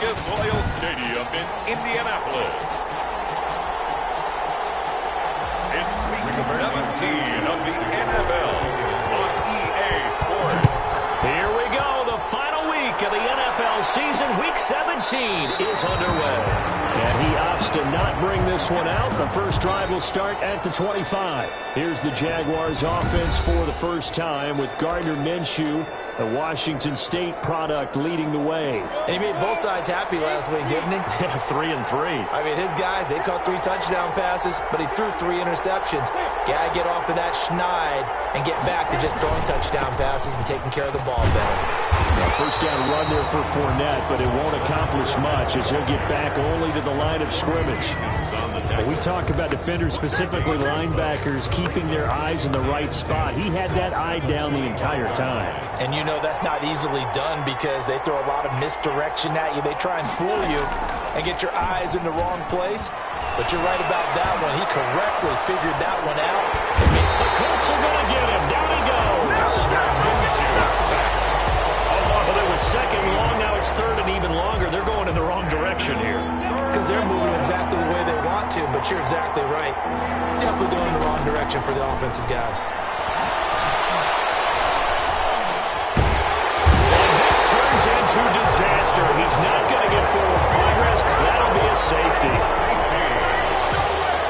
Lucas Oil Stadium in Indianapolis. It's week 17 of the NFL on EA Sports. Here we go. The final week of the NFL season. Week 17 is underway. And he opts to not bring this one out. The first drive will start at the 25. Here's the Jaguars offense for the first time with Gardner Minshew, the Washington State product, leading the way. And he made both sides happy last week, didn't he? Yeah, 3-3. I mean, his guys, they caught 3 touchdown passes, but he threw 3 interceptions. Got to get off of that schneid and get back to just throwing touchdown passes and taking care of the ball better. Now, first down run there for Fournette, but it won't accomplish much as he'll get back only to the line of scrimmage. When we talk about defenders, specifically linebackers, keeping their eyes in the right spot. He had that eye down the entire time. And you know that's not easily done because they throw a lot of misdirection at you. They try and fool you and get your eyes in the wrong place. But you're right about that one. He correctly figured that one out. The Colts are going to get him. Down he goes. Well, it was second long. Now it's third and even longer. They're going in the wrong direction here. Because they're moving exactly the way they want to, but you're exactly right. Definitely going in the wrong direction for the offensive guys. And this turns into disaster. He's not going to get forward progress. That'll be a safety.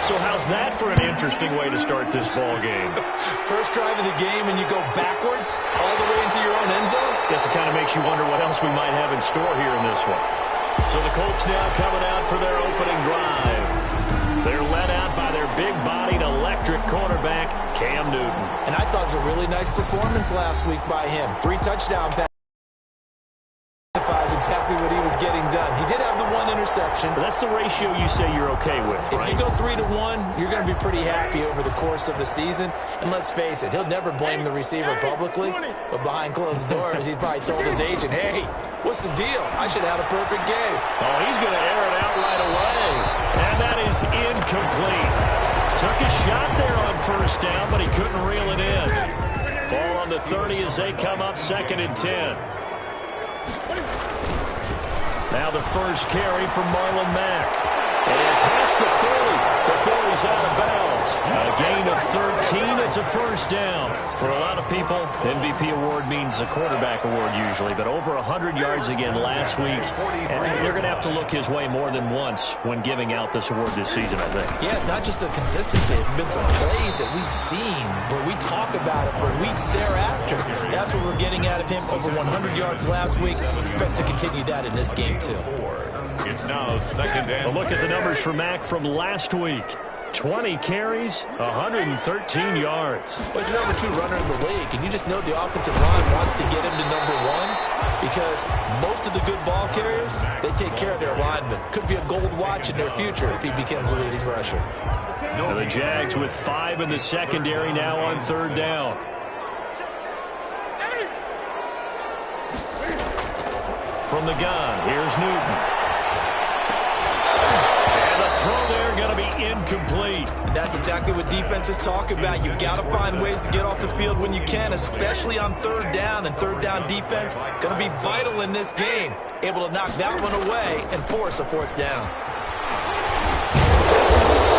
So how's that for an interesting way to start this ball game? First drive of the game and you go backwards all the way into your own end zone? Guess it kind of makes you wonder what else we might have in store here in this one. So the Colts now coming out for their opening drive. They're led out by their big-bodied electric quarterback, Cam Newton. And I thought it was a really nice performance last week by him. 3 touchdown passes. Exactly what he was getting done. He did have the 1 interception. But that's the ratio you say you're okay with, right? If you go 3-1, you're going to be pretty happy over the course of the season. And let's face it, he'll never blame the receiver publicly. But behind closed doors, he probably told his agent, hey, what's the deal? I should have had a perfect game. Oh, he's going to air it out right away. And that is incomplete. Took a shot there on first down, but he couldn't reel it in. Ball on the 30 as they come up 2nd and 10. Now the first carry from Marlon Mack. And past the 40 before he's out of bounds. A gain of 13. It's a first down. For a lot of people, MVP award means a quarterback award usually, but over 100 yards again last week. And they're going to have to look his way more than once when giving out this award this season, I think. Yeah, it's not just the consistency. It's been some plays that we've seen where we talk about it for weeks thereafter. That's what we're getting out of him. Over 100 yards last week. Expects to continue that in this game, too. It's now 2nd and... A look at the numbers for Mack from last week. 20 carries, 113 yards. Well, he's the number 2 runner in the league, and you just know the offensive line wants to get him to number 1 because most of the good ball carriers, they take care of their linemen. Could be a gold watch in their future if he becomes the leading rusher. Now the Jags with 5 in the secondary now on 3rd down. From the gun, here's Newton. Throw there going to be incomplete. And that's exactly what defenses talk about. You've got to find ways to get off the field when you can, especially on 3rd down. And 3rd down defense going to be vital in this game. Able to knock that one away and force a 4th down.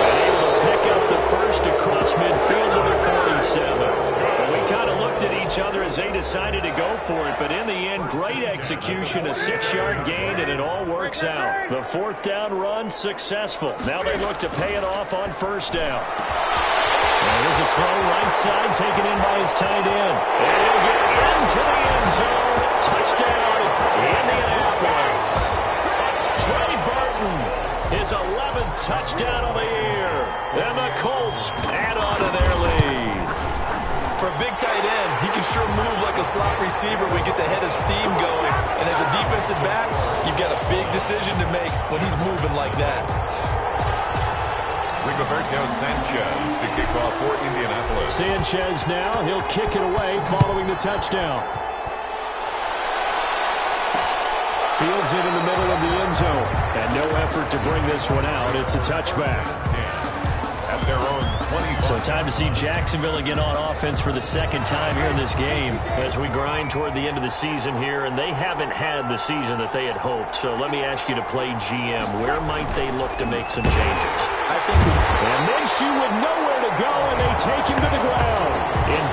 And able to pick up the first across midfield to the 47. But we kind of looked at each other as they decided to go for it. But in the end, great execution, a 6-yard gain, and it all works out. The 4th down run successful. Now they look to pay it off on 1st down. And here's a throw right side taken in by his tight end. And he'll get into the end zone. Touchdown, Indianapolis. Trey Burton, his 11th touchdown of the year. And the Colts add on to their lead. For a big tight end, he can sure move like a slot receiver when he gets a head of steam going. And as a defensive back, you've got a big decision to make when he's moving like that. Rigoberto Sanchez to kick off for Indianapolis. Sanchez now, he'll kick it away following the touchdown. Fields it in the middle of the end zone. And no effort to bring this one out. It's a touchback. At their own So time to see Jacksonville again on offense for the second time here in this game as we grind toward the end of the season here, and they haven't had the season that they had hoped. So let me ask you to play GM. Where might they look to make some changes? I think and Minshew with nowhere to go, and they take him to the ground.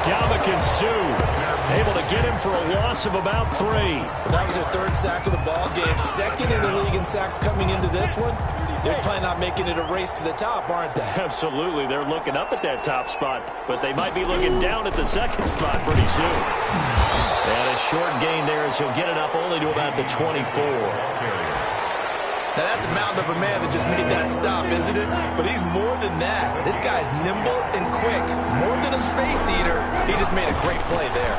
Ndamukong Suh able to get him for a loss of about 3. That was their 3rd sack of the ball game. 2nd in the league in sacks coming into this one. They're planning on making it a race to the top, aren't they? Absolutely. They're looking up at that top spot, but they might be looking down at the 2nd spot pretty soon. And a short gain there as he'll get it up only to about the 24. Now, that's a mountain of a man that just made that stop, isn't it? But he's more than that. This guy's nimble and quick. More than a space eater. He just made a great play there.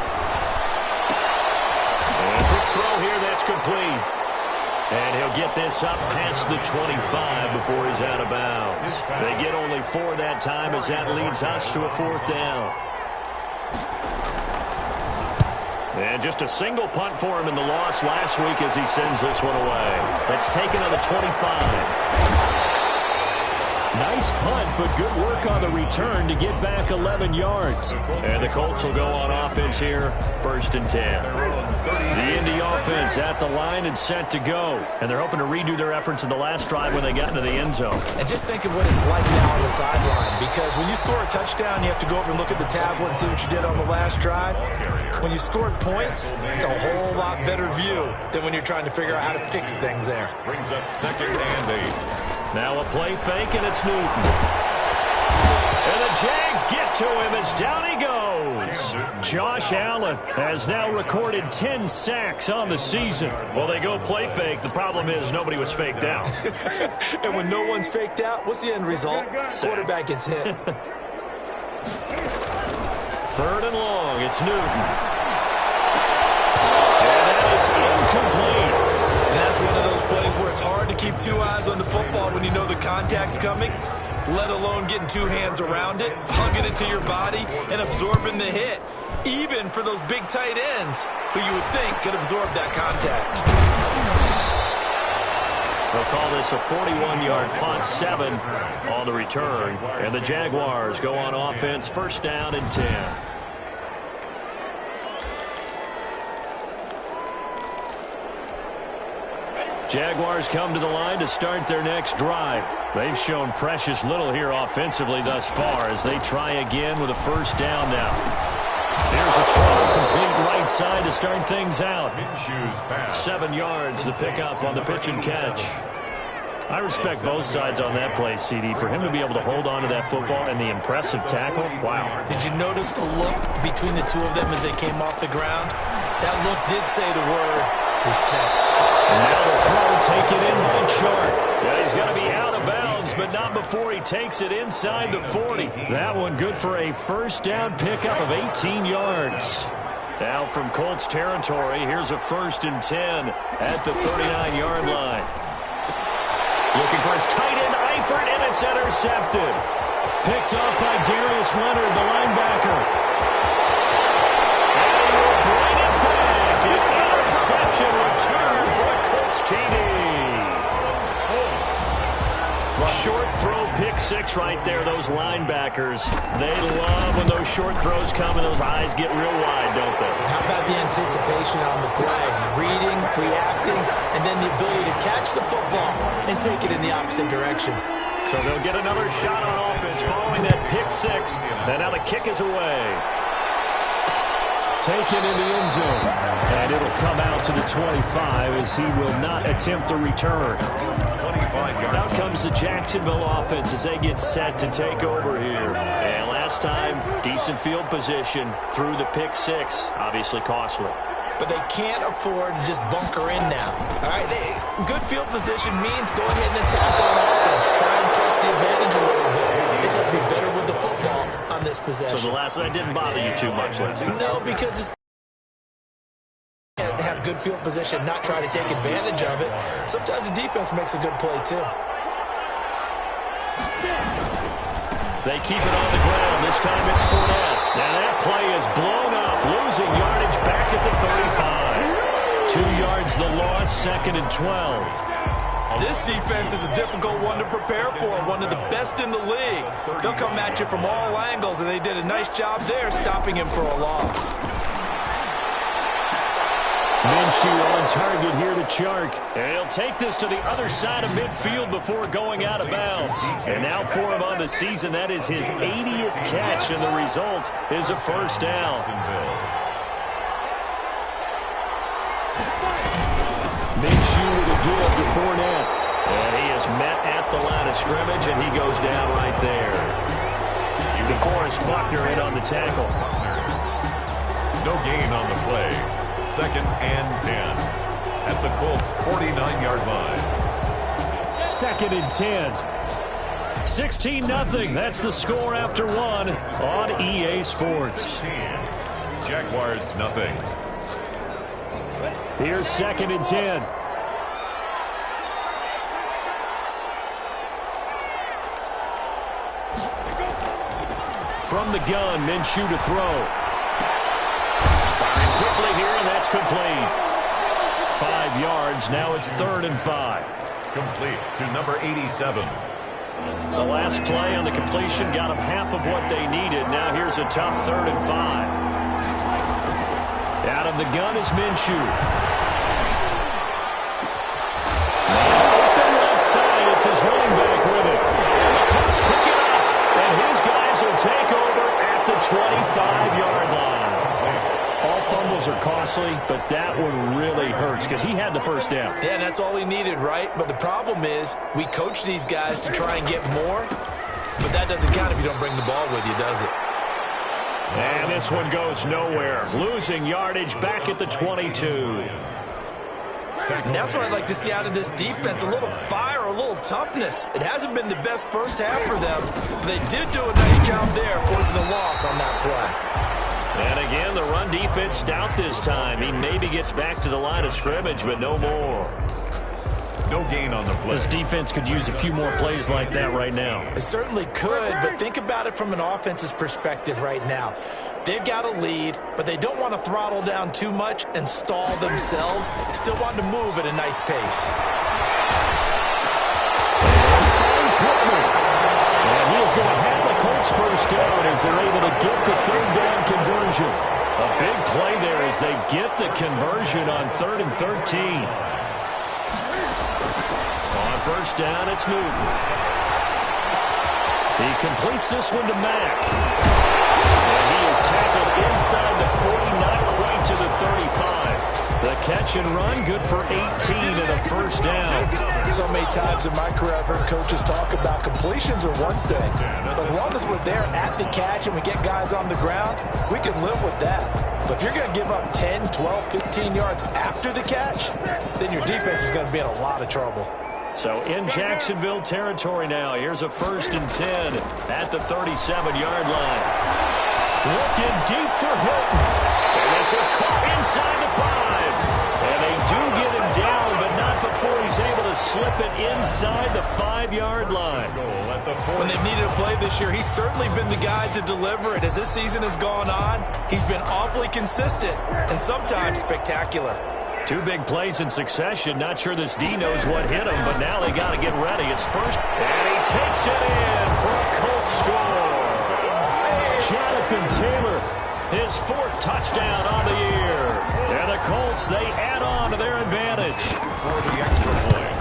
And a quick throw here. That's complete. And he'll get this up past the 25 before he's out of bounds. They get only 4 that time as that leads us to a 4th down. And just a single punt for him in the loss last week as he sends this one away. That's taken on the 25. Nice punt, but good work on the return to get back 11 yards. And the Colts will go on offense here, 1st and 10. The Indy offense at the line and set to go. And they're hoping to redo their efforts in the last drive when they got into the end zone. And just think of what it's like now on the sideline. Because when you score a touchdown, you have to go over and look at the tablet and see what you did on the last drive. When you scored points, it's a whole lot better view than when you're trying to figure out how to fix things there. Brings up 2nd and 8. Now a play fake, and it's Newton. And the Jags get to him as down he goes. Josh Allen has now recorded 10 sacks on the season. Well, they go play fake. The problem is nobody was faked out. And when no one's faked out, what's the end result? Quarterback gets hit. 3rd and long. It's Newton. And that is incomplete. And that's one of those plays where it's hard to keep 2 eyes on the football when you know the contact's coming, let alone getting 2 hands around it, hugging it to your body, and absorbing the hit, even for those big tight ends who you would think could absorb that contact. They'll call this a 41-yard punt, 7 on the return. And the Jaguars go on offense, 1st down and 10. Jaguars come to the line to start their next drive. They've shown precious little here offensively thus far as they try again with a 1st down now. Here's a throw, complete right side to start things out. 7 yards, the pickup on the pitch and catch. I respect both sides on that play, CD. For him to be able to hold on to that football and the impressive tackle, wow. Did you notice the look between the 2 of them as they came off the ground? That look did say the word respect. And now the throw taken in by Chark. Yeah, he's got to be out of bounds, but not before he takes it inside the 40. That one good for a 1st down pickup of 18 yards. Now from Colts territory, here's a 1st and 10 at the 39-yard line. Looking for his tight end, Eifert, and it's intercepted. Picked up by Darius Leonard, the linebacker. And he will bring it back. An interception return for a Colts TD. Short throw, pick 6 right there, those linebackers. They love when those short throws come and those eyes get real wide, don't they? How about the anticipation on the play? Reading, reacting, and then the ability to catch the football and take it in the opposite direction. So they'll get another shot on offense following that pick 6. And now the kick is away. Taken in the end zone. And it'll come out to the 25 as he will not attempt a return. Out comes the Jacksonville offense as they get set to take over here. And last time, decent field position through the pick 6. Obviously costly. But they can't afford to just bunker in now. All right, good field position means go ahead and attack on offense. Try and press the advantage a little bit. They should be better with the football on this possession. So the last one didn't bother you too much last time? No, because it's have good field position, not try to take advantage of it. Sometimes the defense makes a good play too. They keep it on the ground. This time it's Fournette. Now that play is blown up, losing yardage back at the 35. 2 yards the loss, 2nd and 12. This defense is a difficult one to prepare for, one of the best in the league. They'll come at you from all angles, and they did a nice job there stopping him for a loss. Minshew on target here to Chark. And he'll take this to the other side of midfield before going out of bounds. And now for him on the season, that is his 80th catch, and the result is a first down. Minshew with a give to Fournette. And he is met at the line of scrimmage, and he goes down right there. DeForest Buckner in on the tackle. No gain on the play. 2nd and 10 at the Colts' 49-yard line. 2nd and 10. 16-0. That's the score after one on EA Sports. Jaguars nothing. Here's 2nd and 10. From the gun, Minshew to throw. Firing quickly here, and that's complete. 5 yards. Now it's 3rd and 5. Complete to number 87. The last play on the completion got them half of what they needed. Now here's a tough 3rd and 5. Out of the gun is Minshew. Now open left side. It's his running back with it. And the Colts pick it up. And his guys will take over at the 25-yard line. All fumbles are costly, but that one really hurts because he had the first down. Yeah, and that's all he needed, right? But the problem is we coach these guys to try and get more, but that doesn't count if you don't bring the ball with you, does it? And this one goes nowhere. Losing yardage back at the 22. And that's what I'd like to see out of this defense, a little fire, a little toughness. It hasn't been the best first half for them, but they did do a nice job there forcing a loss on that play. And again, the run defense stout this time. He maybe gets back to the line of scrimmage, but no more. No gain on the play. This defense could use a few more plays like that right now. It certainly could, but think about it from an offense's perspective right now. They've got a lead, but they don't want to throttle down too much and stall themselves. Still want to move at a nice pace. And he is going to have the Colts first down as they're able to get the 3rd down conversion. A big play there as they get the conversion on 3rd and 13. On first down, it's Newton. He completes this one to Mack. And he is tackled inside the 40, not quite to the 35. The catch and run, good for 18 and a first down. So many times in my career I've heard coaches talk about completions are one thing. But as long as we're there at the catch and we get guys on the ground, we can live with that. But if you're going to give up 10, 12, 15 yards after the catch, then your defense is going to be in a lot of trouble. So in Jacksonville territory now, here's a 1st and 10 at the 37-yard line. Looking deep for Hilton. And this is caught inside the 5. And they do get him down, but not before he's able to slip it inside the 5-yard line. When they've needed a play this year, he's certainly been the guy to deliver it. As this season has gone on, he's been awfully consistent and sometimes spectacular. 2 big plays in succession. Not sure this D knows what hit him, but now they got to get ready. It's first, and he takes it in for a Colts score. Jonathan Taylor, his 4th touchdown on the year. And the Colts, they add on to their advantage. For the extra point.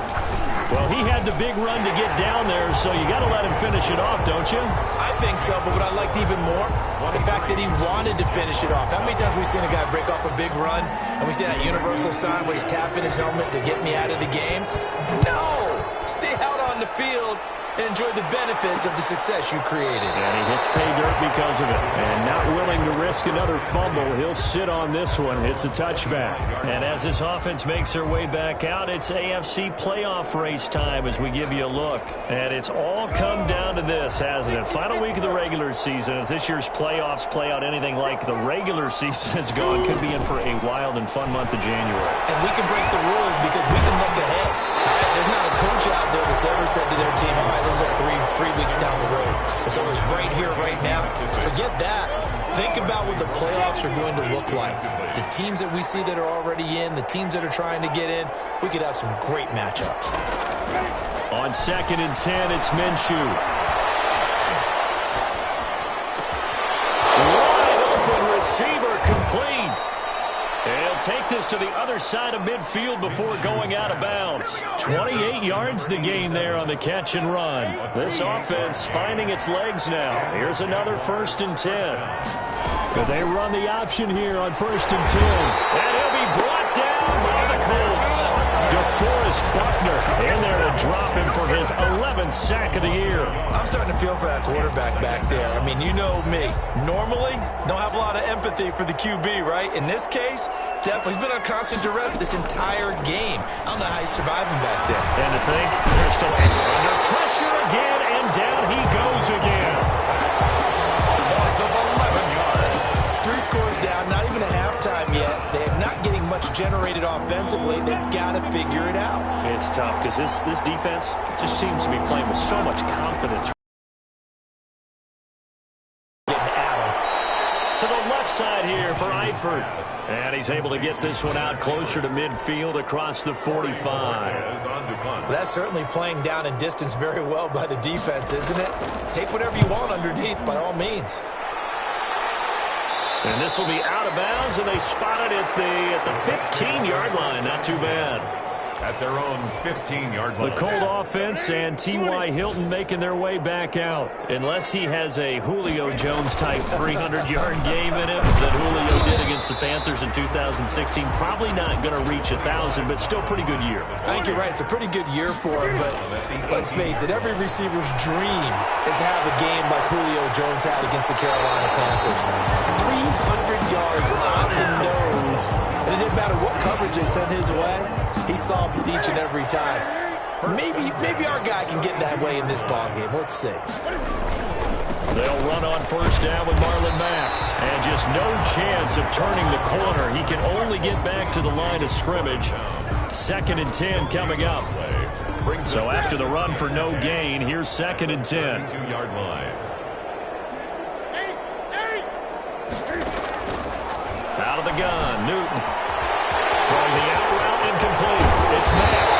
Well, he had the big run to get down there, so you got to let him finish it off, don't you? I think so, but what I liked even more, the fact that he wanted to finish it off. How many times have we seen a guy break off a big run, and we see that universal sign where he's tapping his helmet to get me out of the game? No! Stay out on the field and enjoy the benefits of the success you created. And he hits pay dirt because of it. And not willing to risk another fumble. He'll sit on this one. It's a touchback. And as this offense makes their way back out, it's AFC playoff race time as we give you a look. And it's all come down to this, hasn't it? Final week of the regular season. As this year's playoffs play out anything like the regular season has gone, could be in for a wild and fun month of January. And we can break the rules because we can look ahead. There's not a coach out there that's ever said to their team, all right, this is like three weeks down the road. It's always right here, right now. Forget that. think about what the playoffs are going to look like. The teams that we see that are already in, the teams that are trying to get in, we could have some great matchups. On 2nd and 10, it's Minshew. Wide open receiver complete. He'll take this to the other side of midfield before going out of bounds. 28 yards the gain there on the catch and run. This offense finding its legs now. Here's another 1st and 10. But they run the option here on 1st and 10. And he'll be brought down by the Colts. DeForest Buckner in there to drop him for his 11th sack of the year. I'm starting to feel for that quarterback back there. I mean, you know me. Normally, don't have a lot of empathy for the QB, right? In this case, definitely. He's been on constant duress this entire game. I don't know how he's surviving back there. And to think, they're still under pressure again, and down he goes again. A loss of 11 yards. 3 scores down, not even a halftime yet. They're not getting much generated offensively. They've got to figure it out. It's tough because this defense just seems to be playing with so much confidence. To the left side here for Eifert. And he's able to get this one out closer to midfield across the 45. Well, that's certainly playing down and distance very well by the defense, isn't it? Take whatever you want underneath by all means. And this will be out of bounds, and they spot it at the 15-yard line. Not too bad. At their own 15-yard line. The Colt offense and T.Y. Hilton making their way back out. Unless he has a Julio Jones-type 300-yard game in him that Julio did against the Panthers in 2016. Probably not going to reach 1,000, but still pretty good year. I think you're right. It's a pretty good year for him, but let's face it, every receiver's dream is to have a game like Julio Jones had against the Carolina Panthers. It's 300 yards on the nose, and it didn't matter what coverage they sent his way. He solved it each and every time. Maybe our guy can get that way in this ballgame. Let's see. They'll run on 1st down with Marlon Mack. And just no chance of turning the corner. He can only get back to the line of scrimmage. 2nd and 10 coming up. So after the run for no gain, here's 2nd and 10. 2-yard line. Out of the gun, Newton. Throwing the out route incomplete. It's Mack.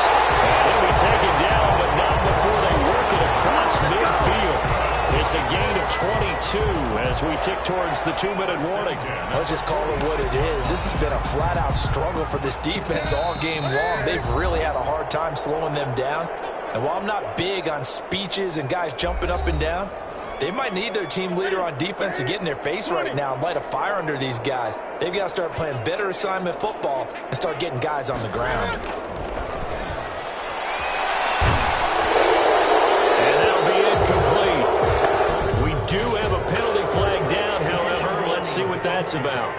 He'll be taken down, but not before they work it across midfield. It's a gain of 22 as we tick towards the 2-minute warning. Let's just call it what it is. This has been a flat-out struggle for this defense all game long. They've really had a hard time slowing them down. And while I'm not big on speeches and guys jumping up and down, they might need their team leader on defense to get in their face right now and light a fire under these guys. They've got to start playing better assignment football and start getting guys on the ground. And that'll be incomplete. We do have a penalty flag down, however. Let's see what that's about.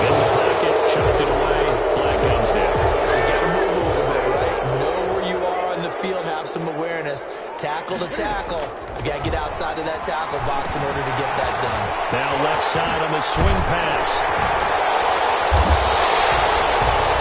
In the pocket, chucked it away. Flag comes down. So you got to move a little bit, right? Know where you are on the field, have some awareness. Tackle to tackle. You got to get outside of that tackle box in order to get that done. Now left side on the swing pass.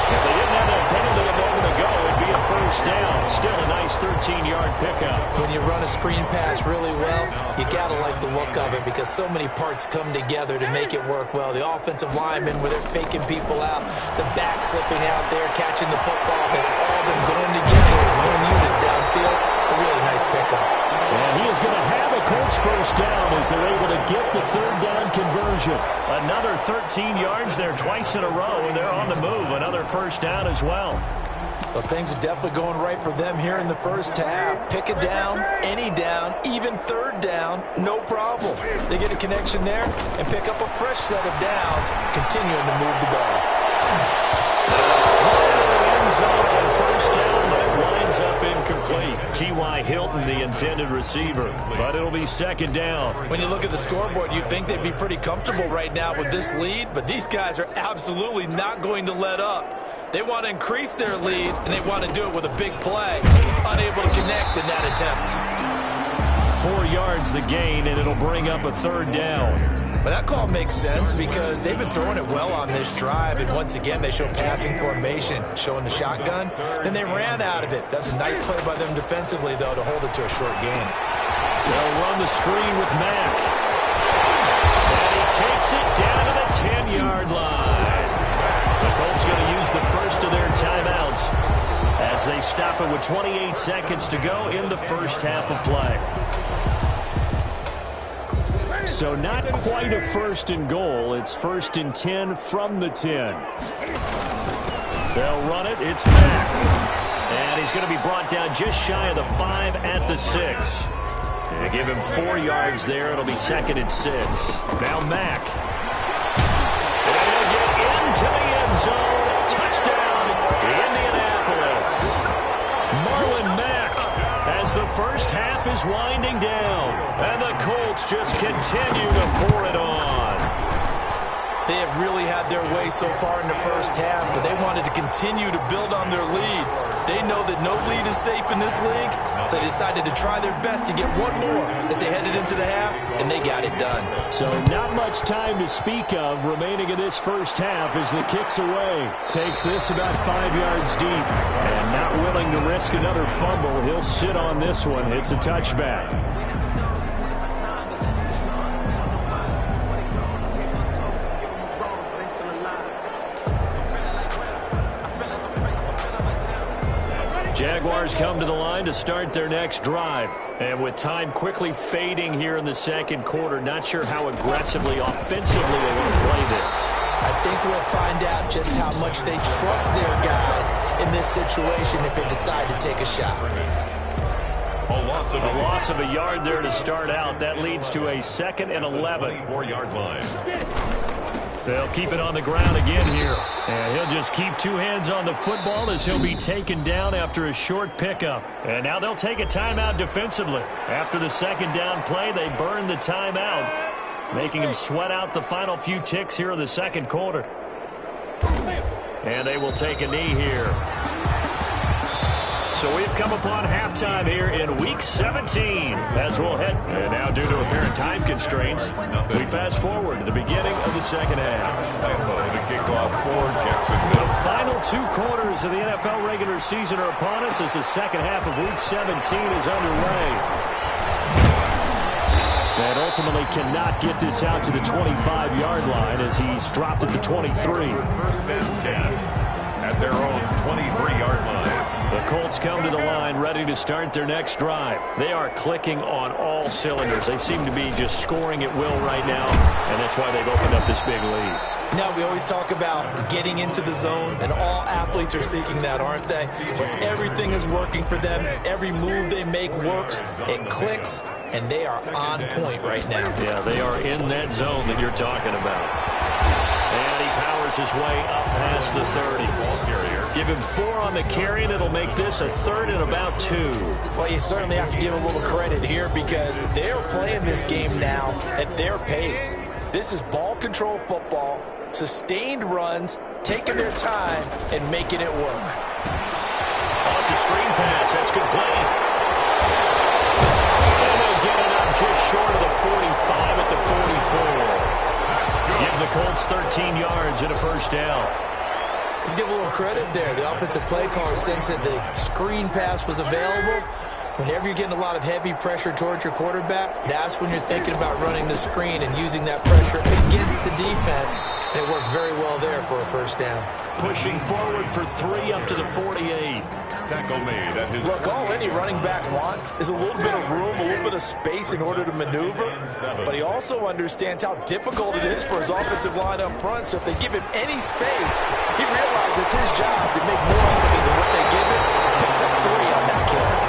If they didn't have that penalty a moment ago, it'd be a 1st down. Still a nice 13-yard pickup. When you run a screen pass really well, you got to like the look of it because so many parts come together to make it work well. The offensive linemen, where they're faking people out, the back slipping out there, catching the football, they've all been going together as one unit downfield. A really nice pickup. And he is going to have a Colts 1st down as they're able to get the 3rd down conversion. Another 13 yards there twice in a row, and they're on the move. Another 1st down as well. Well, things are definitely going right for them here in the first half. Pick a down, any down, even 3rd down, no problem. They get a connection there and pick up a fresh set of downs, continuing to move the ball. Ends on 1st down, but it winds up incomplete. T.Y. Hilton, the intended receiver, but it'll be 2nd down. When you look at the scoreboard, you'd think they'd be pretty comfortable right now with this lead, but these guys are absolutely not going to let up. They want to increase their lead, and they want to do it with a big play. Unable to connect in that attempt. 4 yards the gain, and it'll bring up a 3rd down. But that call makes sense because they've been throwing it well on this drive, and once again, they show passing formation, showing the shotgun. Then they ran out of it. That's a nice play by them defensively, though, to hold it to a short gain. They'll run the screen with Mack. And he takes it down to the 10-yard line. The Colts going to use the first of their timeouts as they stop it with 28 seconds to go in the first half of play. So not quite a first and goal. It's first and 10 from the 10. They'll run it. It's Mack. And he's going to be brought down just shy of the 5 at the 6. They give him 4 yards there. It'll be second and 6. Now Mack. And he'll get into the end zone. Touchdown, Indianapolis. Marlon Mack as the first half is winding down. And the Colts just continue to pour it on. They have really had their way so far in the first half, but they wanted to continue to build on their lead. They know that no lead is safe in this league, so they decided to try their best to get one more as they headed into the half, and they got it done. So not much time to speak of remaining in this first half as the kick's away. Takes this about 5 yards deep, and not willing to risk another fumble. He'll sit on this one. It's a touchback. Jaguars come to the line to start their next drive. And with time quickly fading here in the second quarter, not sure how aggressively, offensively they want to play this. I think we'll find out just how much they trust their guys in this situation if they decide to take a shot. A loss of a yard there to start out. That leads to a second and 11. 4-yard line. They'll keep it on the ground again here. And he'll just keep 2 hands on the football as he'll be taken down after a short pickup. And now they'll take a timeout defensively. After the second down play, they burn the timeout, making him sweat out the final few ticks here in the second quarter. And they will take a knee here. So we've come upon halftime here in Week 17 as we'll head. And now due to apparent time constraints, we fast forward to the beginning of the second half. The kickoff for Jacksonville. The final 2 quarters of the NFL regular season are upon us as the second half of Week 17 is underway. And ultimately cannot get this out to the 25-yard line as he's dropped at the 23. First and 10 at their own 23-yard line. The Colts come to the line ready to start their next drive. They are clicking on all cylinders. They seem to be just scoring at will right now, and that's why they've opened up this big lead. Now, we always talk about getting into the zone, and all athletes are seeking that, aren't they? But everything is working for them. Every move they make works. It clicks, and they are on point right now. Yeah, they are in that zone that you're talking about. And he powers his way up past the 30. Ball carrier. Give him 4 on the carry, and it'll make this a third and about 2. Well, you certainly have to give a little credit here because they're playing this game now at their pace. This is ball control football, sustained runs, taking their time, and making it work. Oh, it's a screen pass. That's good play. And they'll get it up just short of the 45 at the 44. Give the Colts 13 yards and a first down. Let's give a little credit there. The offensive play caller sensed that the screen pass was available. Whenever you're getting a lot of heavy pressure towards your quarterback, that's when you're thinking about running the screen and using that pressure against the defense. And it worked very well there for a first down. Pushing forward for 3 up to the 48. Tackle made at his. Look, all any running back wants is a little bit of room, a little bit of space in order to maneuver. But he also understands how difficult it is for his offensive line up front. So if they give him any space, he realizes his job to make more out of it than what they give him. Picks up 3 on that carry.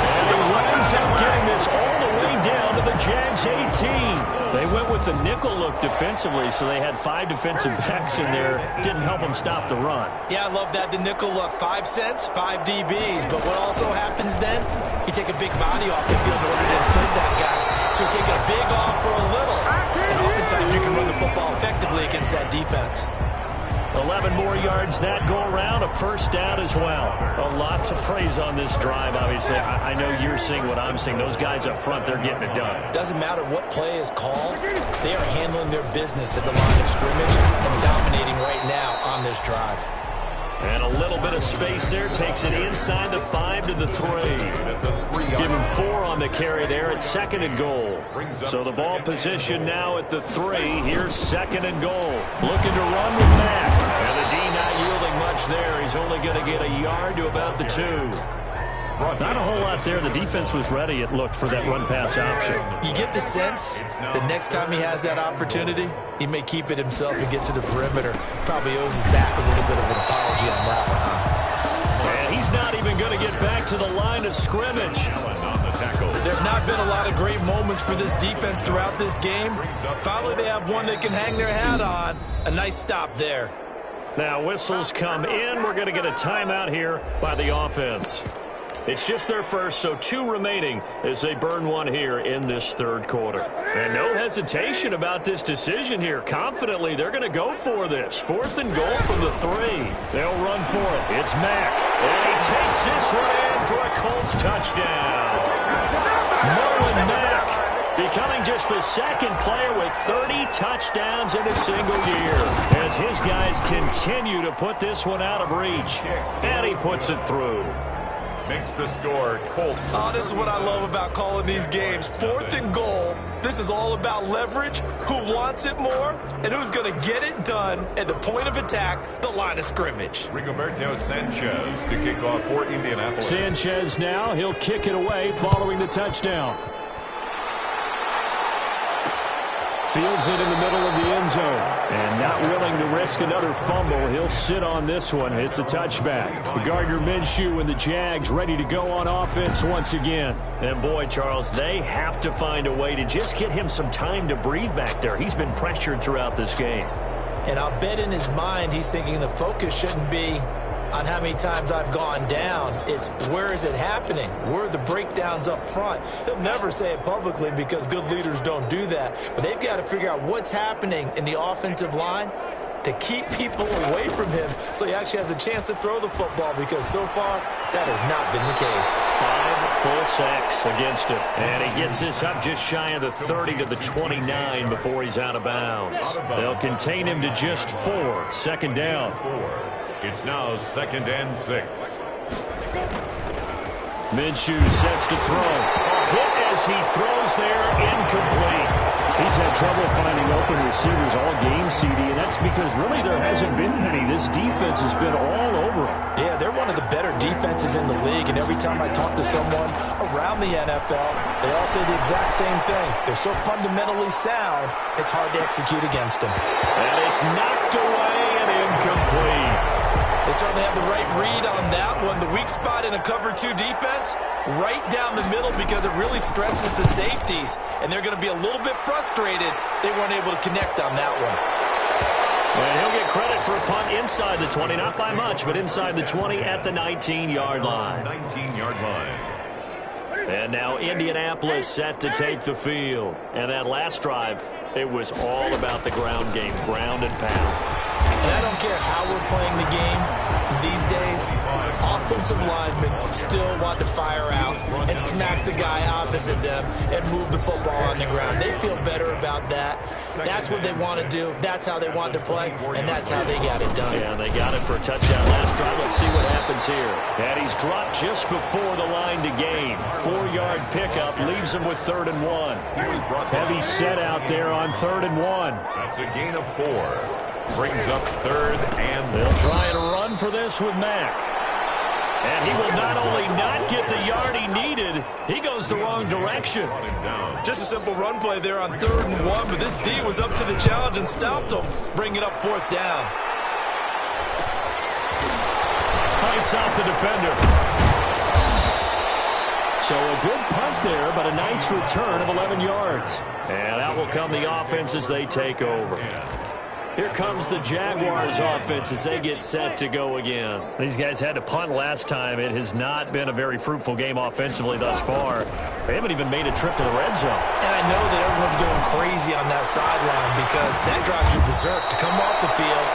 And he winds up getting this all the way down to the Jags 18. They went with the nickel look defensively, so they had 5 defensive backs in there. Didn't help them stop the run. Yeah, I love that. The nickel look, 5 cents, 5 DBs. But what also happens then, you take a big body off the field in order to insert that guy. So you're taking a big off for a little. And oftentimes you can run the football effectively against that defense. 11 more yards that go around, a first down as well. A lot to praise on this drive, obviously. I know you're seeing what I'm seeing. Those guys up front, they're getting it done. Doesn't matter what play is called. They are handling their business at the line of scrimmage and dominating right now on this drive. And a little bit of space there. Takes it inside the 5 to the 3. Give him 4 on the carry there at 2nd and goal. So the ball position now at the 3. Here's 2nd and goal. Looking to run with Mack. And the D not yielding much there. He's only going to get a yard to about the 2. Not a whole lot there. The defense was ready, it looked, for that run-pass option. You get the sense that next time he has that opportunity, he may keep it himself and get to the perimeter. Probably owes his back a little bit of an apology on that one, huh? And he's not even going to get back to the line of scrimmage. There have not been a lot of great moments for this defense throughout this game. Finally, they have one they can hang their hat on. A nice stop there. Now, whistles come in. We're going to get a timeout here by the offense. It's just their first, so 2 remaining as they burn one here in this 3rd quarter. And no hesitation about this decision here. Confidently, they're going to go for this. 4th and goal from the 3. They'll run for it. It's Mack. And he takes this one in for a Colts touchdown. Marlon Mack becoming just the 2nd player with 30 touchdowns in a single year as his guys continue to put this one out of reach. And he puts it through. Makes the score Colts. Oh, this is what I love about calling these games. 4th and goal. This is all about leverage, who wants it more, and who's going to get it done at the point of attack, the line of scrimmage. Rigoberto Sanchez to kick off for Indianapolis. Sanchez now, he'll kick it away following the touchdown. Fields it in the middle of the end zone. And not willing to risk another fumble. He'll sit on this one. It's a touchback. Gardner Minshew and the Jags ready to go on offense once again. And boy, Charles, they have to find a way to just get him some time to breathe back there. He's been pressured throughout this game. And I'll bet in his mind he's thinking the focus shouldn't be on how many times I've gone down. It's where is it happening? Where are the breakdowns up front? He'll never say it publicly because good leaders don't do that. But they've got to figure out what's happening in the offensive line to keep people away from him so he actually has a chance to throw the football, because so far that has not been the case. 5 full sacks against him. And he gets this up just shy of the 30 to the 29 before he's out of bounds. They'll contain him to just 4. 2nd down. It's now 2nd and 6. Minshew sets to throw. A hit as he throws there, incomplete. He's had trouble finding open receivers all game, CD, and that's because really there hasn't been many. This defense has been all over him. Yeah, they're one of the better defenses in the league, and every time I talk to someone around the NFL, they all say the exact same thing. They're so fundamentally sound, it's hard to execute against them. And it's knocked away and incomplete. They certainly have the right read on that one. The weak spot in a cover 2 defense, right down the middle, because it really stresses the safeties, and they're going to be a little bit frustrated they weren't able to connect on that one. And he'll get credit for a punt inside the 20, not by much, but inside the 20 at the 19-yard line. 19-yard line. And now Indianapolis set to take the field. And that last drive, it was all about the ground game, ground and pound. And I don't care how we're playing the game these days, offensive linemen still want to fire out and smack the guy opposite them and move the football on the ground. They feel better about that. That's what they want to do. That's how they want to play, and that's how they got it done. Yeah, they got it for a touchdown last drive. Let's see what happens here. And he's dropped just before the line to gain. 4-yard pickup leaves him with 3rd and 1. Heavy set out there on 3rd and 1. That's a gain of 4. Brings up 3rd and they'll try and run for this with Mack. And he will not only not get the yard he needed, he goes the wrong direction. Just a simple run play there on 3rd and 1, but this D was up to the challenge and stopped him, bringing up 4th down. Fights out the defender. So a good punt there, but a nice return of 11 yards. And out will come the offense as they take over. Here comes the Jaguars offense as they get set to go again. These guys had to punt last time. It has not been a very fruitful game offensively thus far. They haven't even made a trip to the red zone. And I know that everyone's going crazy on that sideline because that drives you berserk to come off the field,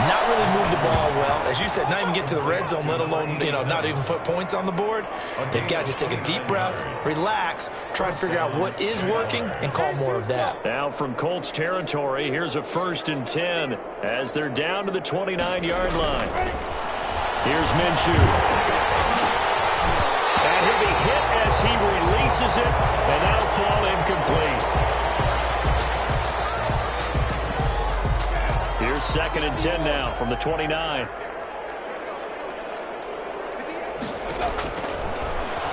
not really move the ball well. As you said, not even get to the red zone, let alone, not even put points on the board. They've got to just take a deep breath, relax, try to figure out what is working, and call more of that. Now from Colts territory, here's a 1st and 10 as they're down to the 29-yard line. Here's Minshew. And he'll be hit as he releases it, and that'll fall incomplete. Here's 2nd and 10 now from the 29.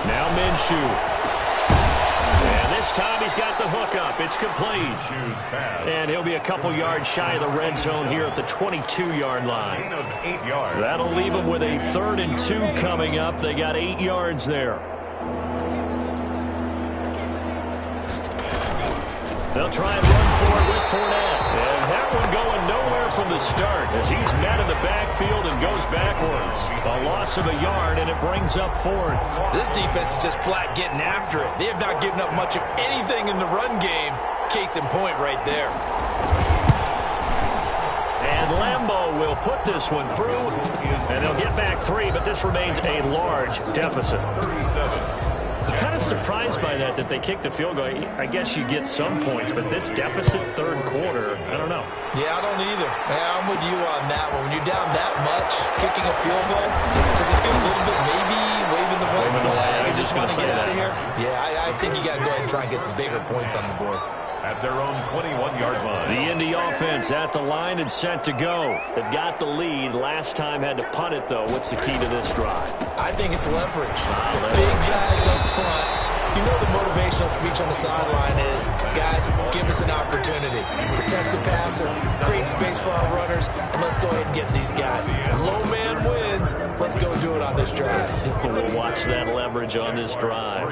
Now Minshew. And this time he's got the hook up. It's complete. And he'll be a couple yards shy of the red zone here at the 22-yard line. That'll leave him with a 3rd and 2 coming up. They got 8 yards there. They'll try and run for it with Fournette. And that one going nowhere from the start as he's met in the backfield and goes backwards. A loss of a yard, and it brings up 4th. This defense is just flat getting after it. They have not given up much of anything in the run game. Case in point right there. And Lambeau will put this one through, and they'll get back 3, but this remains a large deficit. 37. I'm kind of surprised by that they kicked the field goal. I guess you get some points, but this deficit 3rd quarter, I don't know. Yeah, I don't either. Yeah, I'm with you on that one. When you're down that much, kicking a field goal, does it feel a little bit maybe waving the white flag and just want to get out of here? Yeah, I think you got to go ahead and try and get some bigger points on the board. At their own 21-yard line. The Indy offense at the line and set to go. They've got the lead. Last time had to punt it, though. What's the key to this drive? I think it's leverage. The big guys up front. You know the motivational speech on the sideline is, guys, give us an opportunity. Protect the passer, create space for our runners, and let's go ahead and get these guys. Low man wins. Let's go do it on this drive. We'll watch that leverage on this drive.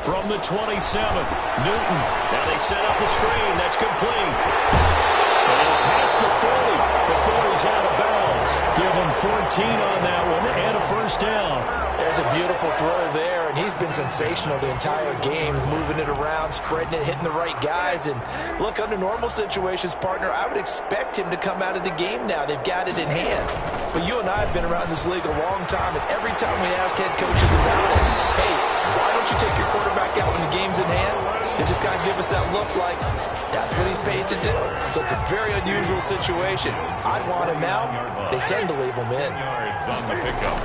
From the 27, Newton. Now they set up the screen. That's complete. And past the 40 before he's out of bounds. Give him 14 on that one and a 1st down. There's a beautiful throw there, and he's been sensational the entire game, moving it around, spreading it, hitting the right guys. And look, under normal situations, partner, I would expect him to come out of the game now. They've got it in hand. But you and I have been around this league a long time, and every time we ask head coaches about it, hey, why don't you take your quarterback out when the game's in hand? They just kind of give us that look like that's what he's paid to do. So it's a very unusual situation. I'd want him out. They tend to leave him in. On the pickup.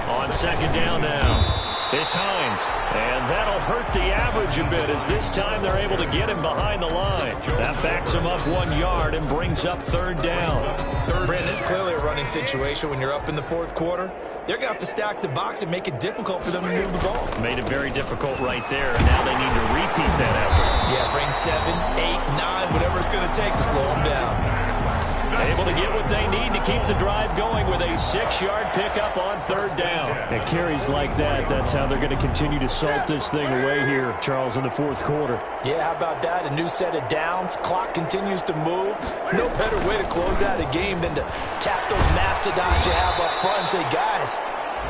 On 2nd down now. It's Hines, and that'll hurt the average a bit as this time they're able to get him behind the line. That backs him up 1 yard and brings up 3rd down. Brandon, it's clearly a running situation when you're up in the 4th quarter. They're going to have to stack the box and make it difficult for them to move the ball. Made it very difficult right there, and now they need to repeat that effort. Yeah, bring 7, 8, 9, whatever it's going to take to slow them down. Able to get what they need to keep the drive going with a 6-yard pickup on 3rd down. And carries like that, that's how they're going to continue to salt this thing away here, Charles, in the 4th quarter. Yeah, how about that? A new set of downs. Clock continues to move. No better way to close out a game than to tap those mastodons you have up front and say, guys,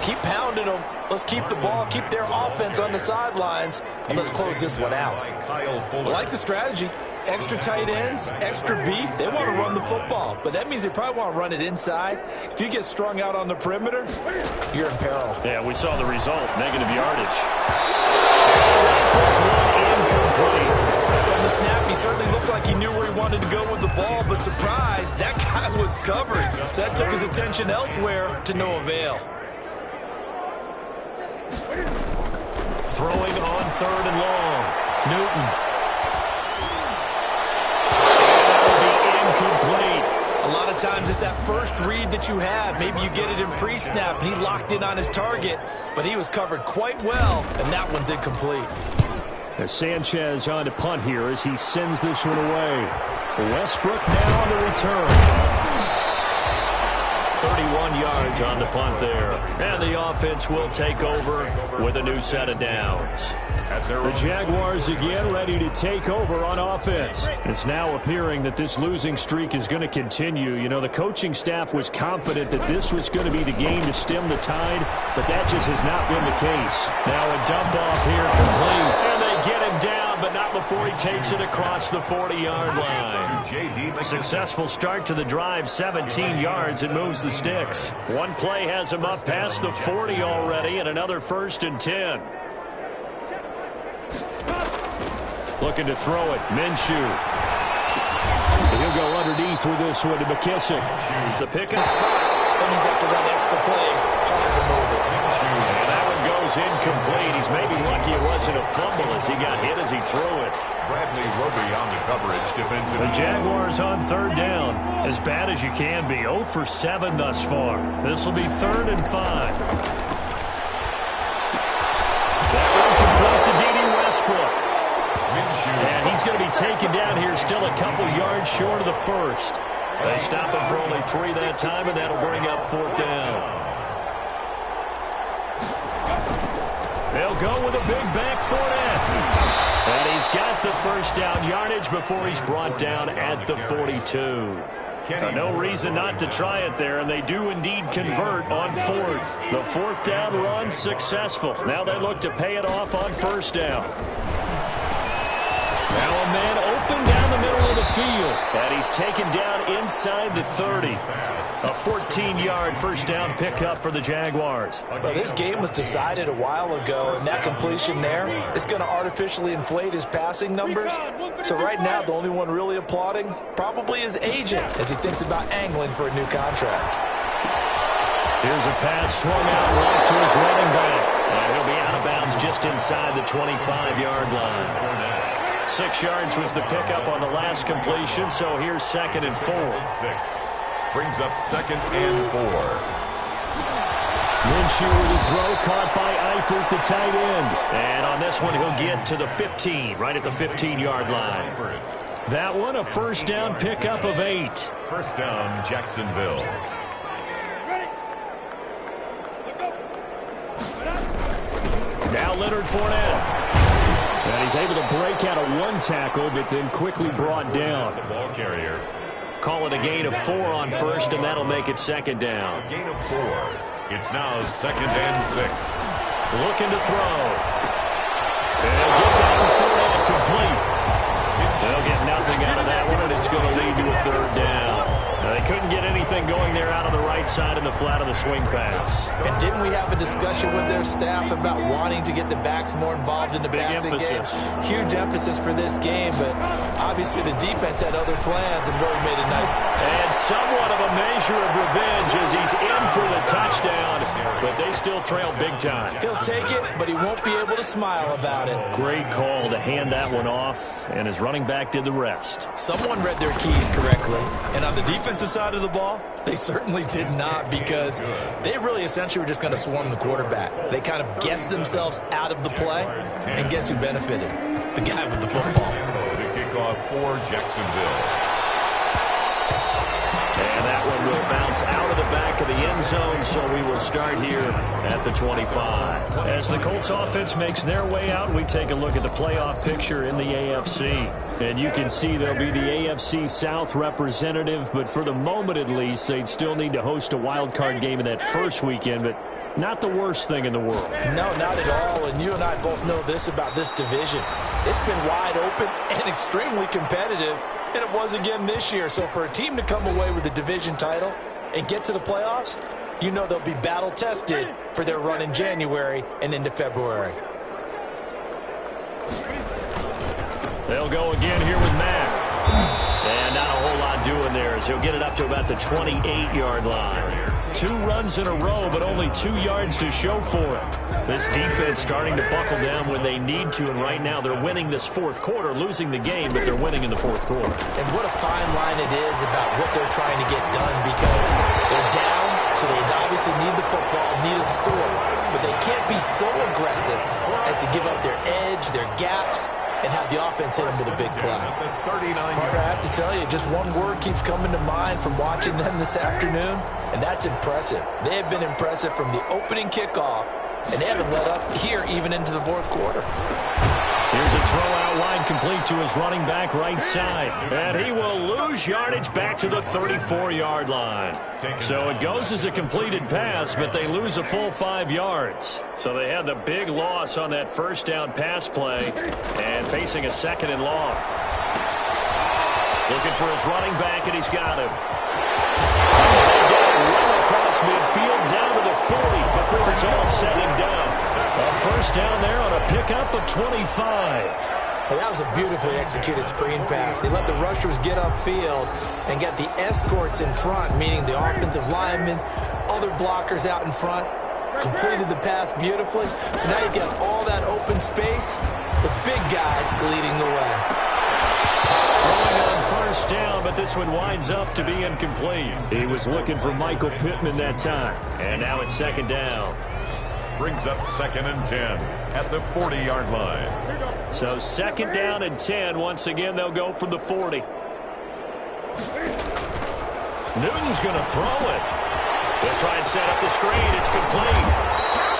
keep pounding them. Let's keep the ball, keep their offense on the sidelines, and let's close this one out. I like the strategy. Extra tight ends, extra beef. They want to run the football, but that means they probably want to run it inside. If you get strung out on the perimeter, you're in peril. Yeah, we saw the result. Negative yardage. First one incomplete. From the snap, he certainly looked like he knew where he wanted to go with the ball, but surprise, that guy was covered. So that took his attention elsewhere to no avail. Throwing on 3rd and long. Newton. Incomplete. A lot of times it's that first read that you have. Maybe you get it in pre-snap, and he locked in on his target, but he was covered quite well, and that one's incomplete. As Sanchez on to punt here as he sends this one away. Westbrook now on the return. 31 yards on the punt there. And the offense will take over with a new set of downs. The Jaguars again ready to take over on offense. It's now appearing that this losing streak is going to continue. You know, the coaching staff was confident that this was going to be the game to stem the tide, but that just has not been the case. Now a dump off here complete. And they get him down, but not before he takes it across the 40-yard line. Successful start to the drive, 17 yards, and moves the sticks. One play has him up past the 40 already, and another 1st and 10. Looking to throw it. Minshew. He'll go underneath with this one to McKissick. The pickup. That means have to run extra plays, harder to move it. And that one goes incomplete. He's maybe lucky it wasn't a fumble as he got hit as he threw it. Bradley Roby on the coverage defensively. The Jaguars on third down. As bad as you can be. 0 for 7 thus far. This will be 3rd and 5. That one complete to D.D. Westbrook. And he's going to be taken down here, still a couple yards short of the first. They stop him for only 3 that time, and that'll bring up 4th down. They'll go with a big back Fournette. And he's got the first down yardage before he's brought down at the 42. No reason not to try it there, and they do indeed convert on 4th. The 4th down run successful. Now they look to pay it off on 1st down. Now a man open down the middle of the field. And he's taken down inside the 30. A 14-yard first down pickup for the Jaguars. Well, this game was decided a while ago, and that completion there is going to artificially inflate his passing numbers. So right now, the only one really applauding probably his agent as he thinks about angling for a new contract. Here's a pass swung out left to his running back. And he'll be out of bounds just inside the 25-yard line. 6 yards was the pickup on the last completion, so here's 2nd and 4. 6. Brings up 2nd and 4. Minshew with a throw caught by Eifert, the tight end. And on this one, he'll get to the 15, right at the 15-yard line. That one, a first down pickup of 8. First down, Jacksonville. Now Leonard Fournette. And he's able to break out of 1 tackle, but then quickly brought down. The ball carrier. Call it a gain of 4 on 1st, and that'll make it 2nd down. A gain of 4. It's now 2nd and 6. Looking to throw. They'll get that to Fournette complete. They'll get nothing out of that one, and it's going to lead to a 3rd down. Now, they couldn't get anything going there out on the right side in the flat of the swing pass. And didn't we have a discussion with their staff about wanting to get the backs more involved in the passing game? Huge emphasis for this game, but obviously the defense had other plans and really made a nice... And somewhat of a measure of revenge as he's in for the touchdown, but they still trail big time. He'll take it, but he won't be able to smile about it. Great call to hand that one off, and his running back did the rest. Someone read their keys correctly, and on the defensive side of the ball, they certainly did not, because they really essentially were just going to swarm the quarterback. They kind of guessed themselves out of the play, and guess who benefited? The guy with the football. The kickoff for Jacksonville. And that one will bounce out of the back of the end zone, so we will start here at the 25. As the Colts offense makes their way out, we take a look at the playoff picture in the AFC. And you can see there'll be the AFC South representative, but for the moment at least, they'd still need to host a wild card game in that first weekend, but not the worst thing in the world. No, not at all, and you and I both know this about this division. It's been wide open and extremely competitive, and it was again this year. So for a team to come away with the division title and get to the playoffs, you know they'll be battle-tested for their run in January and into February. They'll go again here with Mack. And not a whole lot doing there as he'll get it up to about the 28-yard line. 2 runs in a row, but only 2 yards to show for it. This defense starting to buckle down when they need to, and right now they're winning this 4th quarter, losing the game, but they're winning in the 4th quarter. And what a fine line it is about what they're trying to get done, because they're down, so they obviously need the football, need a score, but they can't be so aggressive as to give up their edge, their gaps, and have the offense hit them with a big play. Carter, I have to tell you, just one word keeps coming to mind from watching them this afternoon, and that's impressive. They have been impressive from the opening kickoff, and they haven't let up here even into the 4th quarter. Here's a throw out wide complete to his running back right side. And he will lose yardage back to the 34-yard line. So it goes as a completed pass, but they lose a full 5 yards. So they had the big loss on that first down pass play and facing a 2nd and long. Looking for his running back, and he's got him. They got it well across midfield down to the 40 before it's all said and done. A first down there on a pickup of 25. Well, that was a beautifully executed screen pass. He let the rushers get upfield and get the escorts in front, meaning the offensive linemen, other blockers out in front, completed the pass beautifully. So now you've got all that open space with big guys leading the way. Throwing on first down, but this one winds up to be incomplete. He was looking for Michael Pittman that time. And now it's second down. Brings up 2nd and 10 at the 40-yard line. So second down and 10. Once again, they'll go from the 40. Newton's going to throw it. They'll try and set up the screen. It's complete.